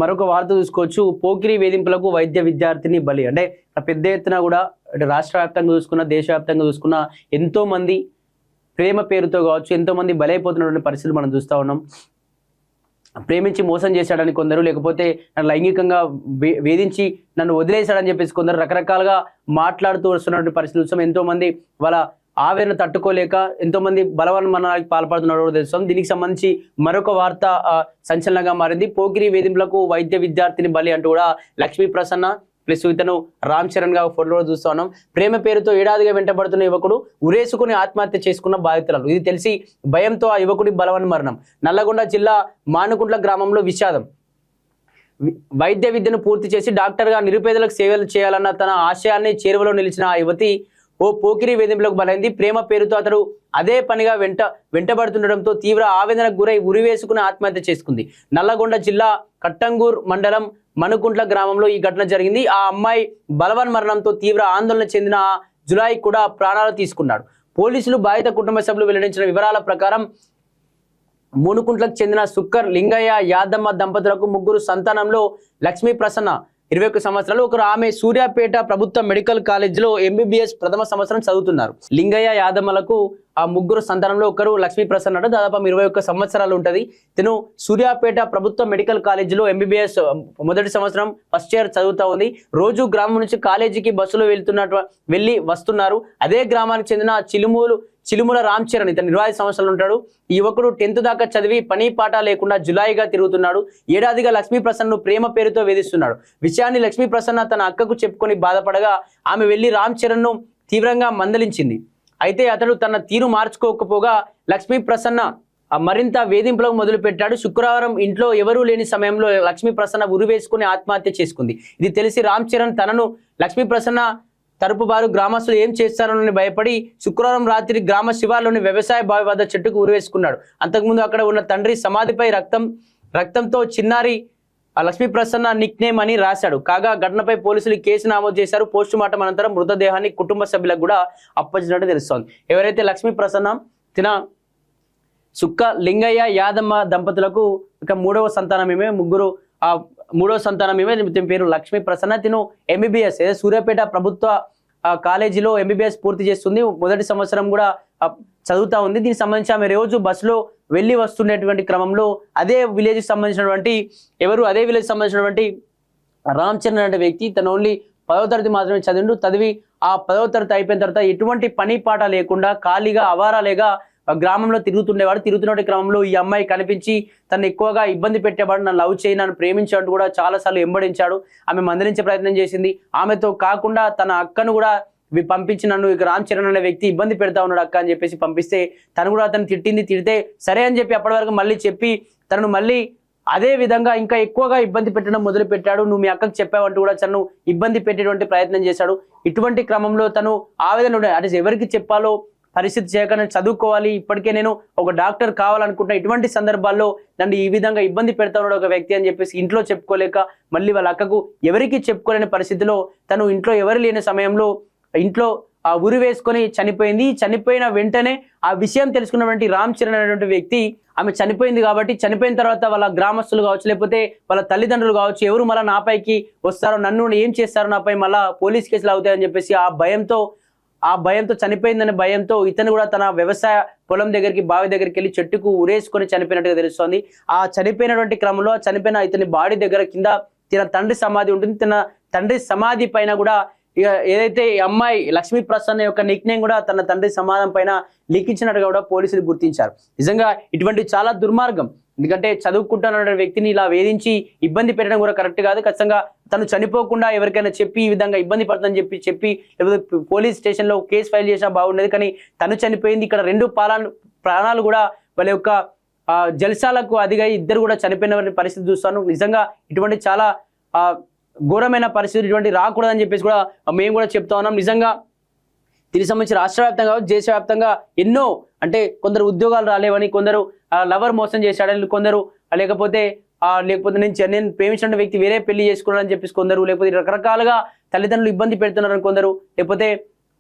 మరొక వార్త చూసుకోవచ్చు. పోకిరి వేధింపులకు వైద్య విద్యార్థిని బలి. అంటే పెద్ద ఎత్తున కూడా అంటే రాష్ట్ర వ్యాప్తంగా చూసుకున్న, దేశవ్యాప్తంగా చూసుకున్న ఎంతో మంది ప్రేమ పేరుతో కావచ్చు ఎంతో మంది బలైపోతున్నటువంటి పరిస్థితులు మనం చూస్తూ ఉన్నాం. ప్రేమించి మోసం చేశాడని కొందరు, లేకపోతే నన్ను లైంగికంగా వేధించి నన్ను వదిలేశాడని చెప్పేసి కొందరు రకరకాలుగా మాట్లాడుతూ వస్తున్నటువంటి పరిస్థితులు చూస్తాం. ఎంతో మంది వాళ్ళ ఆవేదన తట్టుకోలేక ఎంతో మంది బలవన్మరణానికి పాల్పడుతున్నారు తెలుస్తాం. దీనికి సంబంధించి మరొక వార్త సంచలనంగా మారింది. పోకిరి వేధింపులకు వైద్య విద్యార్థిని బలి అంటూ కూడా లక్ష్మీ ప్రసన్న ప్లస్ ఇతను రామ్ చరణ్ గా ఫోటోలో చూస్తా ఉన్నాం. ప్రేమ పేరుతో ఏడాదిగా వెంటబడుతున్న యువకుడు ఉరేసుకుని ఆత్మహత్య చేసుకున్న బాధితురాలు. ఇది తెలిసి భయంతో ఆ యువకుడి బలవన్మరణం. నల్లగొండ జిల్లా మానుకుంట్ల గ్రామంలో విషాదం. వైద్య విద్యను పూర్తి చేసి డాక్టర్గా నిరుపేదలకు సేవలు చేయాలన్న తన ఆశయాన్ని చేరువలో నిలిచిన ఆ యువతి ఓ పోకిరి వేధింపులకు బలైంది. ప్రేమ పేరుతో అతడు అదే పనిగా వెంటబడుతుండటంతో తీవ్ర ఆవేదనకు గురై ఉరివేసుకుని ఆత్మహత్య చేసుకుంది. నల్లగొండ జిల్లా కట్టంగూర్ మండలం మనుకుంట్ల గ్రామంలో ఈ ఘటన జరిగింది. ఆ అమ్మాయి బలవన్మరణంతో తీవ్ర ఆందోళన చెందిన జులాయి కూడా ప్రాణాలు తీసుకున్నాడు. పోలీసులు బాధిత కుటుంబ సభ్యులు వెల్లడించిన వివరాల ప్రకారం మూనుకుంట్లకు చెందిన సుక్కర్ లింగయ్య యాదమ్మ దంపతులకు ముగ్గురు సంతానంలో లక్ష్మీ ప్రసన్న 21 సంవత్సరాలు, ఒకరు ఆమె సూర్యాపేట ప్రభుత్వ మెడికల్ కాలేజీలో MBBS ప్రథమ సంవత్సరం చదువుతున్నారు. లింగయ్య యాదమ్మలకు ఆ ముగ్గురు సంతానంలో ఒకరు లక్ష్మీ ప్రసన్న అంటే దాదాపు 21 సంవత్సరాలు ఉంటుంది. తను సూర్యాపేట ప్రభుత్వ మెడికల్ కాలేజీలో MBBS మొదటి సంవత్సరం ఫస్ట్ ఇయర్ చదువుతా ఉంది. రోజు గ్రామం నుంచి కాలేజీకి బస్సులో వెళ్ళి వస్తున్నారు. అదే గ్రామానికి చెందిన చిలుముల రామ్ చరణ్, ఇతను 25 సంవత్సరాలు ఉంటాడు. ఈ యువకుడు 10th దాకా చదివి పని పాట లేకుండా జులాయిగా తిరుగుతున్నాడు. ఏడాదిగా లక్ష్మీ ప్రసన్నను ప్రేమ పేరుతో వేధిస్తున్నాడు. విషయాన్ని లక్ష్మీ ప్రసన్న తన అక్కకు చెప్పుకొని బాధపడగా ఆమె వెళ్లి రామ్ చరణ్ను తీవ్రంగా మందలించింది. అయితే అతడు తన తీరు మార్చుకోకపోగా లక్ష్మీ ప్రసన్న మరింత వేధింపులకు మొదలుపెట్టాడు. శుక్రవారం ఇంట్లో ఎవరూ లేని సమయంలో లక్ష్మీ ప్రసన్న ఉరివేసుకుని ఆత్మహత్య చేసుకుంది. ఇది తెలిసి రామ్ చరణ్ తనను లక్ష్మీ ప్రసన్న తరపు వారు గ్రామస్తులు ఏం చేస్తారోనని భయపడి శుక్రవారం రాత్రి గ్రామ శివార్లోని వ్యవసాయ బావి వద్ద చెట్టుకు ఉరివేసుకున్నాడు. అంతకుముందు అక్కడ ఉన్న తండ్రి సమాధిపై రక్తంతో చిన్నారి లక్ష్మీ ప్రసన్న నిక్ నేమ్ అని రాశాడు. కాగా ఘటనపై పోలీసులు కేసు నమోదు చేశారు. పోస్టుమార్టం అనంతరం మృతదేహాన్ని కుటుంబ సభ్యులకు కూడా అప్పగించినట్టు తెలుస్తోంది. ఎవరైతే లక్ష్మీ ప్రసన్న తిన సుక్క లింగయ్య యాదమ్మ దంపతులకు ఇక మూడవ సంతానం పేరు లక్ష్మీ ప్రసన్న. తిను MBBS సూర్యాపేట ప్రభుత్వ కాలేజీలో MBBS పూర్తి చేస్తుంది. మొదటి సంవత్సరం కూడా చదువుతా ఉంది. దీనికి సంబంధించి ఆమె రోజు బస్సులో వెళ్ళి వస్తుండేటువంటి క్రమంలో అదే విలేజ్ సంబంధించినటువంటి రామ్ చరణ్ అనే వ్యక్తి తను ఓన్లీ 10వ తరగతి మాత్రమే చదివి ఆ 10వ తరగతి అయిపోయిన తర్వాత ఎటువంటి పని పాట లేకుండా ఖాళీగా అవారాలేగా గ్రామంలో తిరుగుతున్న క్రమంలో ఈ అమ్మాయి కనిపించి తను ఎక్కువగా ఇబ్బంది పెట్టేవాడు. నన్ను లవ్ చేయి, నన్ను ప్రేమించాడు కూడా చాలాసార్లు వెంబడించాడు. ఆమె మందలించే ప్రయత్నం చేసింది. ఆమెతో కాకుండా తన అక్కను కూడా పంపించి నన్ను ఇక రామ్ చరణ్ అనే వ్యక్తి ఇబ్బంది పెడతా ఉన్నాడు అక్క అని చెప్పేసి పంపిస్తే తను కూడా అతను తిడితే సరే అని చెప్పి అప్పటి వరకు మళ్ళీ చెప్పి తనను మళ్ళీ అదే విధంగా ఇంకా ఎక్కువగా ఇబ్బంది పెట్టడం మొదలు పెట్టాడు. నువ్వు మీ అక్కకు చెప్పావంటూ కూడా తను ఇబ్బంది పెట్టేటువంటి ప్రయత్నం చేశాడు. ఇటువంటి క్రమంలో తను ఆవేదన అంటే ఎవరికి చెప్పాలో పరిస్థితి చేయక నేను చదువుకోవాలి, ఇప్పటికే నేను ఒక డాక్టర్ కావాలనుకుంటున్నా, ఇటువంటి సందర్భాల్లో నన్ను ఈ విధంగా ఇబ్బంది పెడతా ఉన్నాడు ఒక వ్యక్తి అని చెప్పేసి ఇంట్లో చెప్పుకోలేక మళ్ళీ వాళ్ళ అక్కకు ఎవరికి చెప్పుకోలేని పరిస్థితిలో తను ఇంట్లో ఎవరు లేని సమయంలో ఇంట్లో ఆ ఉరి వేసుకొని చనిపోయింది. చనిపోయిన వెంటనే ఆ విషయం తెలుసుకున్నటువంటి రామ్ చరణ్ అనేటువంటి వ్యక్తి ఆమె చనిపోయింది కాబట్టి చనిపోయిన తర్వాత వాళ్ళ గ్రామస్తులు కావచ్చు, లేకపోతే వాళ్ళ తల్లిదండ్రులు కావచ్చు, ఎవరు మళ్ళీ నాపైకి వస్తారో, నన్ను ఏం చేస్తారో, నాపై మళ్ళీ పోలీస్ కేసులు అవుతాయని చెప్పేసి ఆ భయంతో చనిపోయిందనే భయంతో ఇతను కూడా తన వ్యవసాయ పొలం దగ్గరికి బావి దగ్గరికి వెళ్ళి చెట్టుకు ఉరేసుకొని చనిపోయినట్టుగా తెలుస్తోంది. ఆ చనిపోయినటువంటి క్రమంలో చనిపోయిన ఇతని బాడీ దగ్గర కింద తన తండ్రి సమాధి ఉంటుంది. తన తండ్రి సమాధి పైన కూడా ఏదైతే ఈ అమ్మాయి లక్ష్మీ ప్రసన్న యొక్క నిక్ నేమ్ కూడా తన తండ్రి సమాధం పైన లిఖించినట్టుగా కూడా పోలీసులు గుర్తించారు. నిజంగా ఇటువంటి చాలా దుర్మార్గం. ఎందుకంటే చదువుకుంటున్న వ్యక్తిని ఇలా వేధించి ఇబ్బంది పెట్టడం కూడా కరెక్ట్ కాదు. ఖచ్చితంగా తను చనిపోకుండా ఎవరికైనా చెప్పి ఈ విధంగా ఇబ్బంది పడుతుందని చెప్పి లేకపోతే పోలీస్ స్టేషన్లో కేసు ఫైల్ చేసినా బాగుండేది. కానీ తను చనిపోయింది. ఇక్కడ 2 ప్రాణాలు కూడా వాళ్ళ యొక్క జల్సాలకు అదిగా ఇద్దరు కూడా చనిపోయిన పరిస్థితి చూస్తాను. నిజంగా ఇటువంటి చాలా ఘోరమైన పరిస్థితులు ఇటువంటి రాకూడదని చెప్పేసి కూడా మేము కూడా చెప్తా ఉన్నాం. నిజంగా దీనికి సంబంధించి రాష్ట్ర వ్యాప్తంగా దేశవ్యాప్తంగా ఎన్నో అంటే కొందరు ఉద్యోగాలు రాలేవని, కొందరు లవర్ మోసం చేశాడని, కొందరు లేకపోతే నేను ప్రేమించిన వ్యక్తి వేరే పెళ్లి చేసుకున్నాడని చెప్పేసి కొందరు, లేకపోతే రకరకాలుగా తల్లిదండ్రులు ఇబ్బంది పెడుతున్నారని కొందరు, లేకపోతే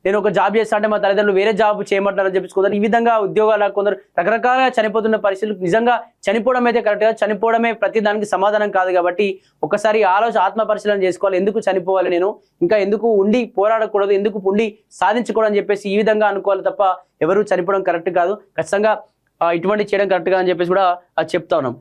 నేను ఒక జాబ్ చేస్తా అంటే మా తల్లిదండ్రులు వేరే జాబ్ చేయమంటారని చెప్పుకోవద్దు. ఈ విధంగా ఉద్యోగాలు కొందరు రకరకాలుగా చనిపోతున్న పరిస్థితులు. నిజంగా చనిపోవడం అయితే కరెక్ట్గా, చనిపోవడమే ప్రతి దానికి సమాధానం కాదు. కాబట్టి ఒకసారి ఆత్మ పరిశీలన చేసుకోవాలి. ఎందుకు చనిపోవాలి నేను, ఇంకా ఎందుకు ఉండి పోరాడకూడదు, ఎందుకు ఉండి సాధించకూడదు అని చెప్పేసి ఈ విధంగా అనుకోవాలి తప్ప ఎవరు చనిపోవడం కరెక్ట్ కాదు. ఖచ్చితంగా ఇటువంటి చేయడం కరెక్ట్ గా అని చెప్పేసి కూడా చెప్తా ఉన్నాం.